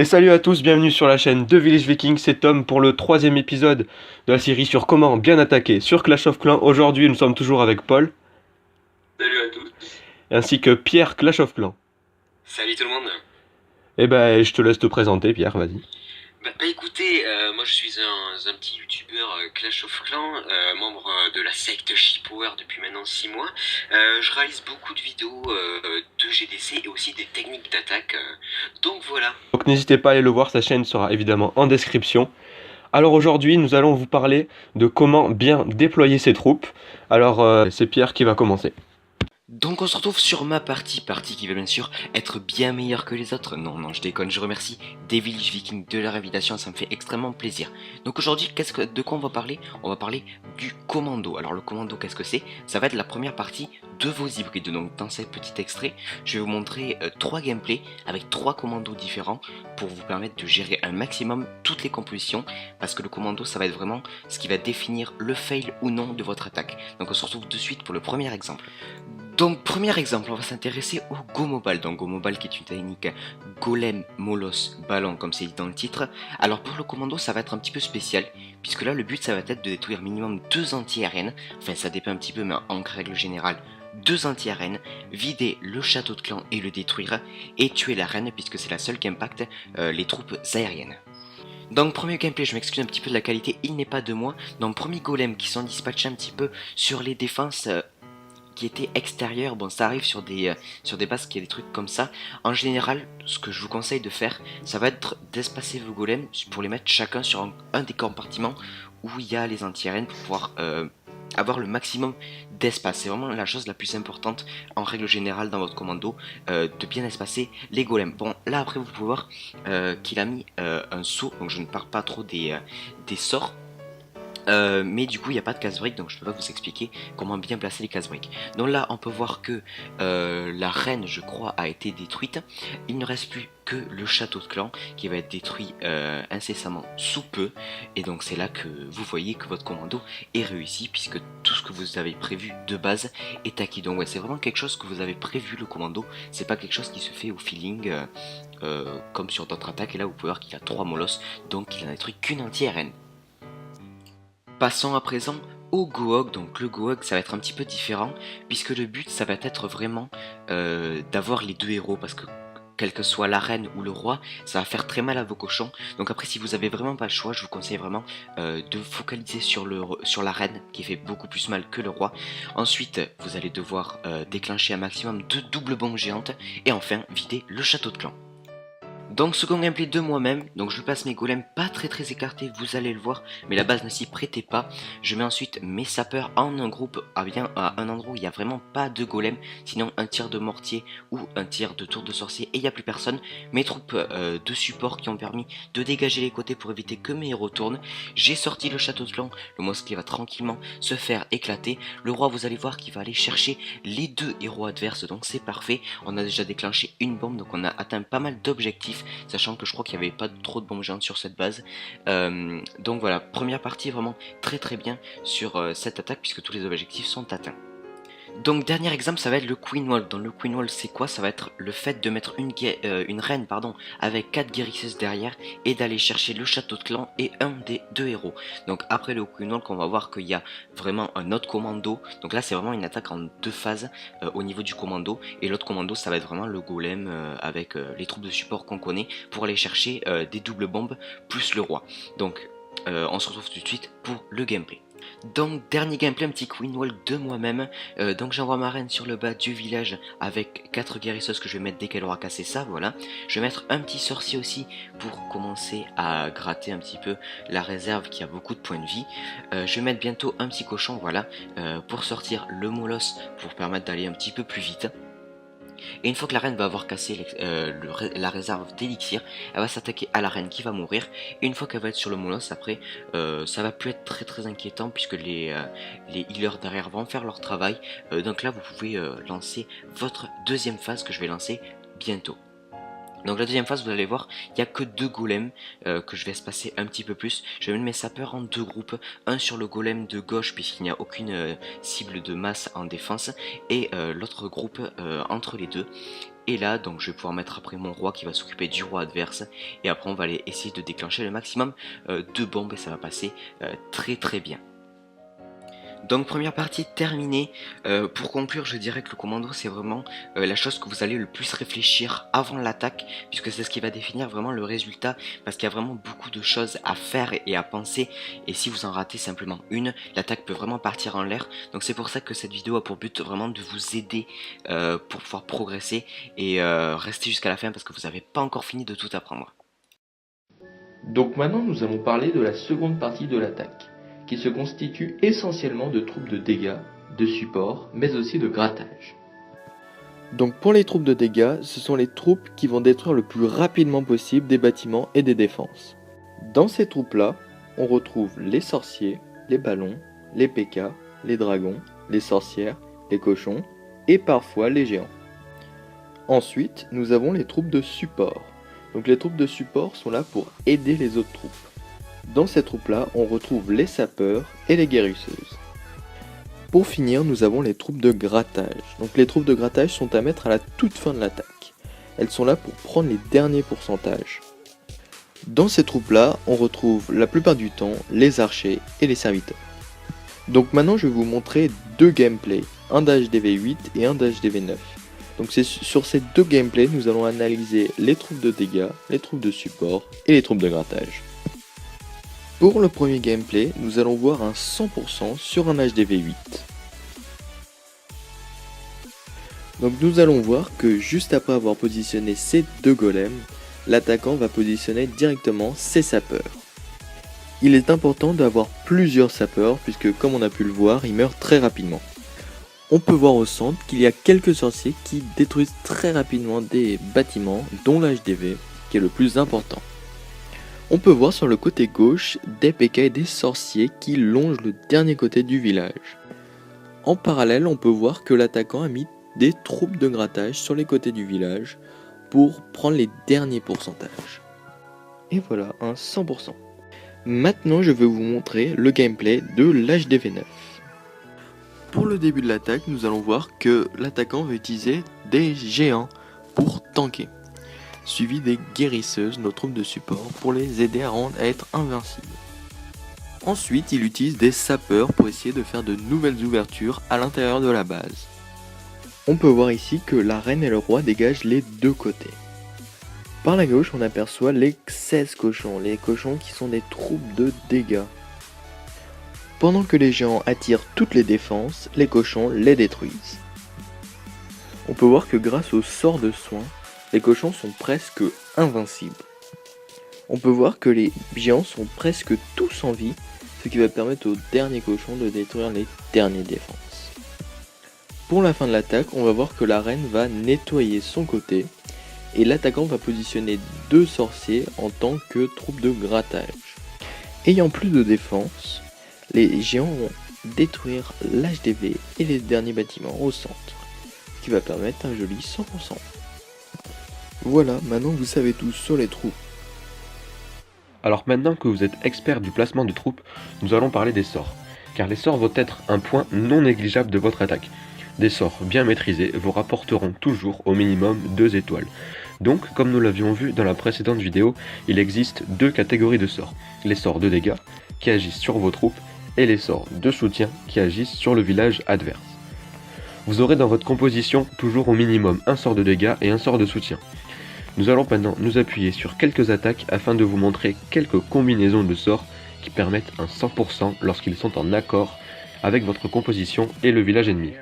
Et salut à tous, bienvenue sur la chaîne de Village Viking, c'est Tom pour le troisième épisode de la série sur comment bien attaquer sur Clash of Clans. Aujourd'hui nous sommes toujours avec Paul, Salut à tous. ainsi que Pierre Clash of Clans. Salut tout le monde. Eh ben je te laisse te présenter Pierre, vas-y. Écoutez, moi je suis un petit youtubeur Clash of Clans, membre de la secte She-Power depuis maintenant 6 mois. Je réalise beaucoup de vidéos de GDC et aussi des techniques d'attaque. Donc voilà. Donc n'hésitez pas à aller le voir, sa chaîne sera évidemment en description. Alors aujourd'hui nous allons vous parler de comment bien déployer ses troupes. Alors c'est Pierre qui va commencer. Donc on se retrouve sur ma partie qui va bien sûr être bien meilleure que les autres. Non, je déconne, je remercie des Village Vikings de leur invitation, ça me fait extrêmement plaisir. Donc aujourd'hui, de quoi on va parler? On va parler du commando. Alors le commando, qu'est-ce que c'est? Ça va être la première partie de vos hybrides. Donc dans ce petit extrait, je vais vous montrer 3 gameplays avec 3 commandos différents pour vous permettre de gérer un maximum toutes les compositions, parce que le commando, ça va être vraiment ce qui va définir le fail ou non de votre attaque. Donc on se retrouve de suite pour le premier exemple. Donc premier exemple, on va s'intéresser au Go Mobile. Donc Go Mobile qui est une technique golem, molosse, ballon comme c'est dit dans le titre. Alors pour le commando ça va être un petit peu spécial, puisque là le but ça va être de détruire minimum 2 anti-arènes. Enfin ça dépend un petit peu mais en règle générale 2 anti-arènes, vider le château de clan et le détruire, et tuer la reine puisque c'est la seule qui impacte les troupes aériennes. Donc premier gameplay, je m'excuse un petit peu de la qualité, il n'est pas de moi. Donc premier golem qui sont dispatchés un petit peu sur les défenses qui était extérieur. Bon, ça arrive sur des bases qui a des trucs comme ça. En général, ce que je vous conseille de faire, ça va être d'espacer vos golems pour les mettre chacun sur un des compartiments où il y a les anti-arènes pour pouvoir avoir le maximum d'espace. C'est vraiment la chose la plus importante en règle générale dans votre commando, de bien espacer les golems. Bon, là après vous pouvez voir qu'il a mis un saut, donc je ne parle pas trop des sorts. Mais du coup il n'y a pas de casse-brique, donc je ne peux pas vous expliquer comment bien placer les casse-briques. Donc là on peut voir que la reine je crois a été détruite. Il ne reste plus que le château de clan qui va être détruit incessamment sous peu. Et donc c'est là que vous voyez que votre commando est réussi, puisque tout ce que vous avez prévu de base est acquis. Donc ouais, c'est vraiment quelque chose que vous avez prévu, le commando. C'est pas quelque chose qui se fait au feeling comme sur d'autres attaques. Et là vous pouvez voir qu'il a 3 molosses, donc il n'a détruit qu'une anti-arène. Passons à présent au Gohog. Donc le Gohog ça va être un petit peu différent, puisque le but ça va être vraiment d'avoir les 2 héros, parce que quelle que soit la reine ou le roi, ça va faire très mal à vos cochons. Donc après si vous avez vraiment pas le choix, je vous conseille vraiment de focaliser sur la reine, qui fait beaucoup plus mal que le roi. Ensuite vous allez devoir déclencher un maximum de doubles bombes géantes, et enfin vider le château de clan. Donc second gameplay de moi-même, donc je passe mes golems pas très écartés, vous allez le voir, mais la base ne s'y prêtait pas. Je mets ensuite mes sapeurs en un groupe à un endroit où il n'y a vraiment pas de golem, sinon un tir de mortier ou un tir de tour de sorcier et il n'y a plus personne. Mes troupes de support qui ont permis de dégager les côtés pour éviter que mes héros tournent. J'ai sorti le château de clan, le monstre qui va tranquillement se faire éclater. Le roi, vous allez voir qu'il va aller chercher les 2 héros adverses, donc c'est parfait. On a déjà déclenché une bombe, donc on a atteint pas mal d'objectifs, sachant que je crois qu'il n'y avait pas trop de bombes géantes sur cette base. Donc voilà, première partie vraiment très bien sur cette attaque, puisque tous les objectifs sont atteints. Donc dernier exemple, ça va être le Queen Wall. Dans le Queen Wall, c'est quoi? Ça va être le fait de mettre une reine avec 4 guérisseuses derrière, et d'aller chercher le château de clan et un des 2 héros. Donc après le Queen Wall, qu'on va voir qu'il y a vraiment un autre commando. Donc là c'est vraiment une attaque en 2 phases au niveau du commando, et l'autre commando ça va être vraiment le golem avec les troupes de support qu'on connaît, pour aller chercher des doubles bombes plus le roi. Donc on se retrouve tout de suite pour le gameplay. Donc dernier gameplay, un petit Queen Wall de moi-même. Donc j'envoie ma reine sur le bas du village avec 4 guérisseuses que je vais mettre dès qu'elle aura cassé ça, voilà. Je vais mettre un petit sorcier aussi pour commencer à gratter un petit peu la réserve qui a beaucoup de points de vie. Je vais mettre bientôt un petit cochon, voilà, pour sortir le molosse, pour permettre d'aller un petit peu plus vite. Et une fois que la reine va avoir cassé la réserve d'élixir, elle va s'attaquer à la reine qui va mourir. Et une fois qu'elle va être sur le molosse, après, ça va plus être très inquiétant, puisque les healers derrière vont faire leur travail. Donc là, vous pouvez lancer votre deuxième phase que je vais lancer bientôt. Donc la deuxième phase, vous allez voir, il n'y a que 2 golems que je vais espacer un petit peu plus. Je vais mettre mes sapeurs en 2 groupes, un sur le golem de gauche puisqu'il n'y a aucune cible de masse en défense, et l'autre groupe entre les deux. est là, donc je vais pouvoir mettre après mon roi qui va s'occuper du roi adverse. Et après on va aller essayer de déclencher le maximum de bombes et ça va passer très très bien. Donc première partie terminée. Pour conclure, je dirais que le commando c'est vraiment la chose que vous allez le plus réfléchir avant l'attaque, puisque c'est ce qui va définir vraiment le résultat, parce qu'il y a vraiment beaucoup de choses à faire et à penser, et si vous en ratez simplement une, l'attaque peut vraiment partir en l'air. Donc c'est pour ça que cette vidéo a pour but vraiment de vous aider pour pouvoir progresser et rester jusqu'à la fin, parce que vous n'avez pas encore fini de tout apprendre. Donc maintenant nous allons parler de la seconde partie de l'attaque, qui se constitue essentiellement de troupes de dégâts, de support, mais aussi de grattage. Donc pour les troupes de dégâts, ce sont les troupes qui vont détruire le plus rapidement possible des bâtiments et des défenses. Dans ces troupes-là, on retrouve les sorciers, les ballons, les PK, les dragons, les sorcières, les cochons et parfois les géants. Ensuite, nous avons les troupes de support. Donc les troupes de support sont là pour aider les autres troupes. Dans ces troupes-là, on retrouve les sapeurs et les guérisseuses. Pour finir, nous avons les troupes de grattage. Donc les troupes de grattage sont à mettre à la toute fin de l'attaque. Elles sont là pour prendre les derniers pourcentages. Dans ces troupes-là, on retrouve la plupart du temps les archers et les serviteurs. Donc maintenant, je vais vous montrer deux gameplays, un d'HDV8 et un d'HDV9. Donc c'est sur ces deux gameplays, nous allons analyser les troupes de dégâts, les troupes de support et les troupes de grattage. Pour le premier gameplay, nous allons voir un 100% sur un HDV8. Donc nous allons voir que juste après avoir positionné ces deux golems, l'attaquant va positionner directement ses sapeurs. Il est important d'avoir plusieurs sapeurs puisque comme on a pu le voir, ils meurent très rapidement. On peut voir au centre qu'il y a quelques sorciers qui détruisent très rapidement des bâtiments, dont l'HDV, qui est le plus important. On peut voir sur le côté gauche des PK et des sorciers qui longent le dernier côté du village. En parallèle, on peut voir que l'attaquant a mis des troupes de grattage sur les côtés du village pour prendre les derniers pourcentages. Et voilà, un 100%. Maintenant, je vais vous montrer le gameplay de l'HDV9. Pour le début de l'attaque, nous allons voir que l'attaquant va utiliser des géants pour tanker, suivi des guérisseuses, nos troupes de support, pour les aider à être invincibles. Ensuite, il utilise des sapeurs pour essayer de faire de nouvelles ouvertures à l'intérieur de la base. On peut voir ici que la reine et le roi dégagent les deux côtés. Par la gauche, on aperçoit les 16 cochons, les cochons qui sont des troupes de dégâts. Pendant que les géants attirent toutes les défenses, les cochons les détruisent. On peut voir que grâce au sort de soin, les cochons sont presque invincibles. On peut voir que les géants sont presque tous en vie, ce qui va permettre aux derniers cochons de détruire les dernières défenses. Pour la fin de l'attaque, on va voir que la reine va nettoyer son côté, et l'attaquant va positionner deux sorciers en tant que troupe de grattage. Ayant plus de défense, les géants vont détruire l'HDV et les derniers bâtiments au centre, ce qui va permettre un joli 100%. Voilà, maintenant vous savez tout sur les troupes. Alors maintenant que vous êtes expert du placement de troupes, nous allons parler des sorts, car les sorts vont être un point non négligeable de votre attaque. Des sorts bien maîtrisés vous rapporteront toujours au minimum 2 étoiles. Donc, comme nous l'avions vu dans la précédente vidéo, il existe deux catégories de sorts. Les sorts de dégâts, qui agissent sur vos troupes, et les sorts de soutien, qui agissent sur le village adverse. Vous aurez dans votre composition toujours au minimum un sort de dégâts et un sort de soutien. Nous allons maintenant nous appuyer sur quelques attaques afin de vous montrer quelques combinaisons de sorts qui permettent un 100% lorsqu'ils sont en accord avec votre composition et le village ennemi.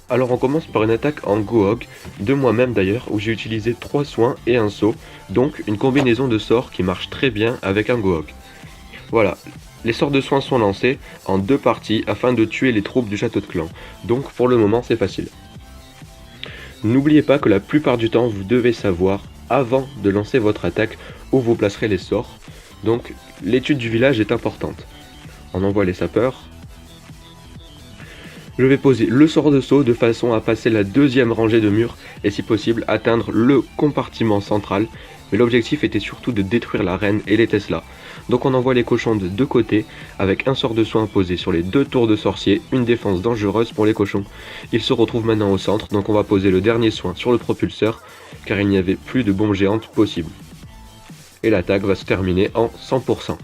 Alors on commence par une attaque en Gohog, de moi-même d'ailleurs, où j'ai utilisé 3 soins et un saut, donc une combinaison de sorts qui marche très bien avec un Gohog. Voilà, les sorts de soins sont lancés en 2 parties afin de tuer les troupes du château de clan, donc pour le moment c'est facile. N'oubliez pas que la plupart du temps vous devez savoir, avant de lancer votre attaque, où vous placerez les sorts, donc l'étude du village est importante. On envoie les sapeurs. Je vais poser le sort de saut de façon à passer la deuxième rangée de murs et si possible atteindre le compartiment central mais l'objectif était surtout de détruire la reine et les Tesla. Donc on envoie les cochons de deux côtés, avec un sort de soin posé sur les 2 tours de sorcier, une défense dangereuse pour les cochons. Ils se retrouvent maintenant au centre, donc on va poser le dernier soin sur le propulseur, car il n'y avait plus de bombes géantes possibles. Et l'attaque va se terminer en 100%.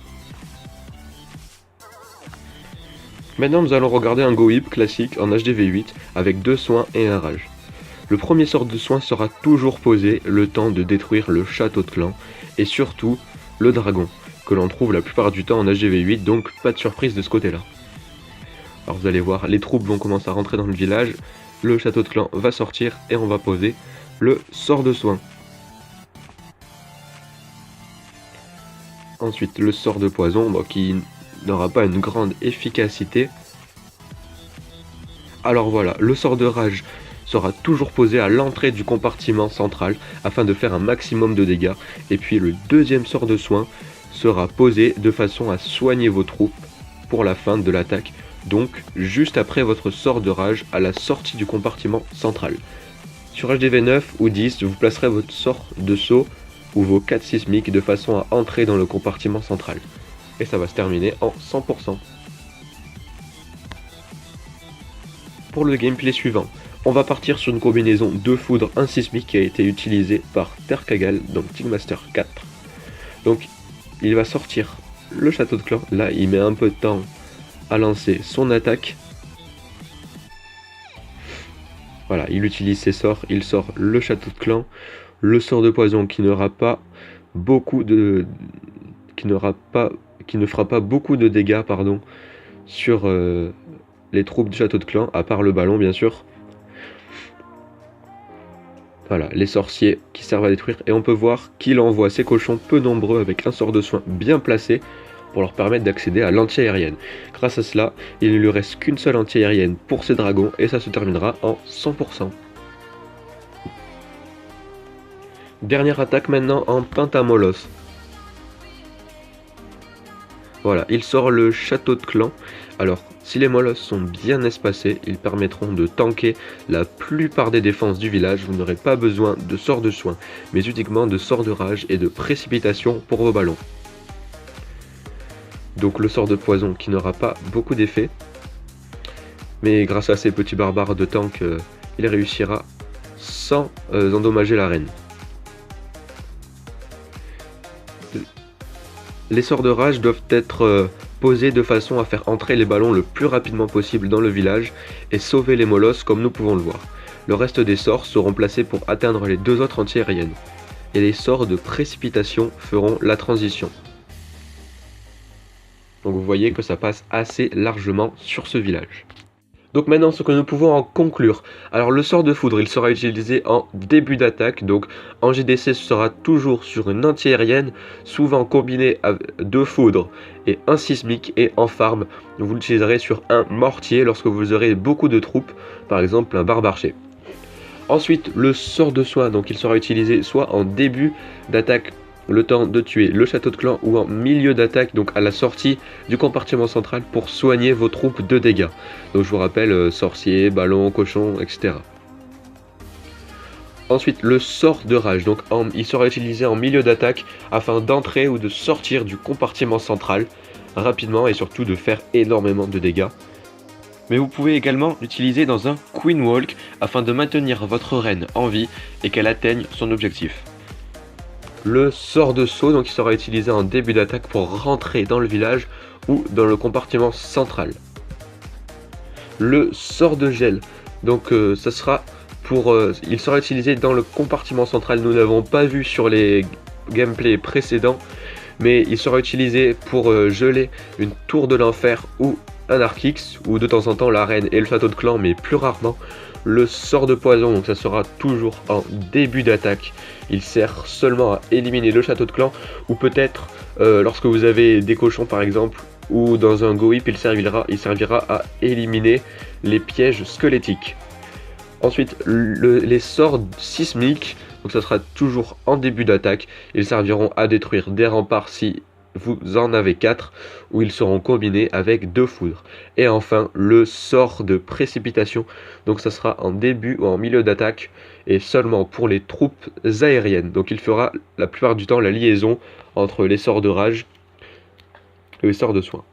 Maintenant nous allons regarder un Go Whip classique en HDV8 avec 2 soins et un rage. Le premier sort de soin sera toujours posé le temps de détruire le château de clan et surtout le dragon, que l'on trouve la plupart du temps en HDV8, donc pas de surprise de ce côté là. Alors vous allez voir, les troupes vont commencer à rentrer dans le village, le château de clan va sortir et on va poser le sort de soin. Ensuite le sort de poison qui n'aura pas une grande efficacité. Alors voilà, le sort de rage sera toujours posé à l'entrée du compartiment central afin de faire un maximum de dégâts. Et puis le deuxième sort de soin sera posé de façon à soigner vos troupes pour la fin de l'attaque. Donc juste après votre sort de rage à la sortie du compartiment central. Sur HDV 9 ou 10, vous placerez votre sort de saut ou vos 4 sismiques de façon à entrer dans le compartiment central. Et ça va se terminer en 100%. Pour le gameplay suivant, on va partir sur une combinaison de foudre 1 sismique qui a été utilisée par Terkagal dans Tingmaster 4. Donc il va sortir le château de clan, là il met un peu de temps à lancer son attaque. Voilà, il utilise ses sorts, il sort le château de clan, le sort de poison qui ne fera pas beaucoup de dégâts sur les troupes du château de clan, à part le ballon bien sûr. Voilà, les sorciers qui servent à détruire, et on peut voir qu'il envoie ses cochons peu nombreux avec un sort de soin bien placé pour leur permettre d'accéder à l'anti-aérienne. Grâce à cela, il ne lui reste qu'une seule anti-aérienne pour ces dragons et ça se terminera en 100%. Dernière attaque maintenant en Pentamolos. Voilà, il sort le château de clan. Alors, si les molosses sont bien espacés, ils permettront de tanker la plupart des défenses du village. Vous n'aurez pas besoin de sorts de soin, mais uniquement de sorts de rage et de précipitation pour vos ballons. Donc le sort de poison qui n'aura pas beaucoup d'effet, mais grâce à ces petits barbares de tank, il réussira sans endommager la reine. Les sorts de rage doivent être posés de façon à faire entrer les ballons le plus rapidement possible dans le village et sauver les molosses comme nous pouvons le voir. Le reste des sorts seront placés pour atteindre les 2 autres anti-aériennes. Et les sorts de précipitation feront la transition. Donc vous voyez que ça passe assez largement sur ce village. Donc maintenant ce que nous pouvons en conclure. Alors le sort de foudre il sera utilisé en début d'attaque. Donc en GDC ce sera toujours sur une anti-aérienne. Souvent combiné de foudre et un sismique. Et en farm vous l'utiliserez sur un mortier lorsque vous aurez beaucoup de troupes. Par exemple un barbe-archer. Ensuite le sort de soin donc il sera utilisé soit en début d'attaque, le temps de tuer le château de clan, ou en milieu d'attaque, donc à la sortie du compartiment central pour soigner vos troupes de dégâts. Donc je vous rappelle, sorcier, ballon, cochon, etc. Ensuite le sort de rage, donc il sera utilisé en milieu d'attaque afin d'entrer ou de sortir du compartiment central rapidement et surtout de faire énormément de dégâts. Mais vous pouvez également l'utiliser dans un Queen Walk afin de maintenir votre reine en vie et qu'elle atteigne son objectif. Le sort de saut donc il sera utilisé en début d'attaque pour rentrer dans le village ou dans le compartiment central. Le sort de gel donc ça sera pour il sera utilisé dans le compartiment central. Nous n'avons pas vu sur les gameplays précédents, mais il sera utilisé pour geler une tour de l'enfer ou un Arc-X, ou de temps en temps la reine et le château de clan, mais plus rarement. Le sort de poison, donc ça sera toujours en début d'attaque. Il sert seulement à éliminer le château de clan, ou peut-être lorsque vous avez des cochons par exemple, ou dans un Go Whip il servira à éliminer les pièges squelettiques. Ensuite les sorts sismiques, donc ça sera toujours en début d'attaque. Ils serviront à détruire des remparts si vous en avez 4 où ils seront combinés avec 2 foudres. Et enfin, le sort de précipitation. Donc ça sera en début ou en milieu d'attaque et seulement pour les troupes aériennes. Donc il fera la plupart du temps la liaison entre les sorts de rage et les sorts de soin.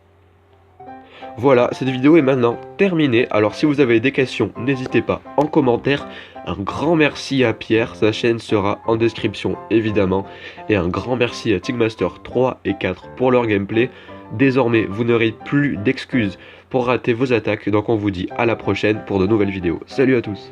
Voilà, cette vidéo est maintenant terminée. Alors si vous avez des questions, n'hésitez pas en commentaire. Un grand merci à Pierre, sa chaîne sera en description évidemment. Et un grand merci à Tigmaster 3 et 4 pour leur gameplay. Désormais, vous n'aurez plus d'excuses pour rater vos attaques. Donc on vous dit à la prochaine pour de nouvelles vidéos. Salut à tous!